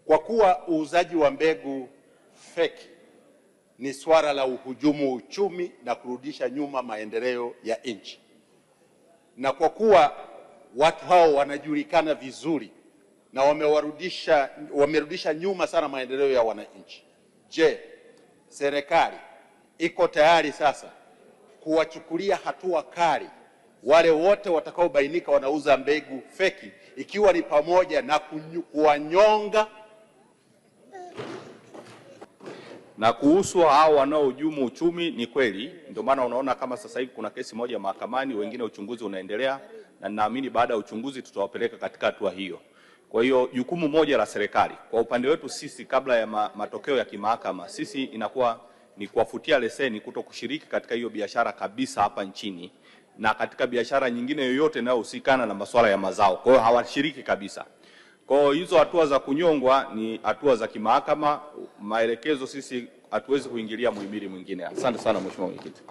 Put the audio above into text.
Kwa kuwa uuzaji wa mbegu feki ni swala la uhujumu uchumi na kurudisha nyuma maendeleo ya nchi, na kwa kuwa watu hao wanajulikana vizuri na wamerudisha nyuma sana maendeleo ya wananchi, je, serikali iko tayari sasa kuwachukulia hatua kali wale wote watakaobainika wanauza mbegu feki, ikiwa ni pamoja na kuwanyonga? Na kuhusu hao wanaohujumu uchumi, ni kweli, ndio maana unaona kama sasa hivi kuna kesi moja mahakamani, wengine uchunguzi unaendelea, na ninaamini baada ya uchunguzi tutawapeleka katika hatua hiyo. Kwa hiyo jukumu moja la serikali kwa upande wetu sisi, kabla ya matokeo ya kimahakama, sisi inakuwa ni kuwafutia leseni kuto kushiriki katika hiyo biashara kabisa hapa nchini, na katika biashara nyingine yoyote inayohusikana na masuala ya mazao. Kwa hiyo hawashiriki kabisa. Kwa hiyo hizo hatua za kunyongwa ni hatua za kimahakama. Maelekezo sisi hatuwezi kuingilia muhimili mwingine. Asante sana Mheshimiwa Mwenyekiti.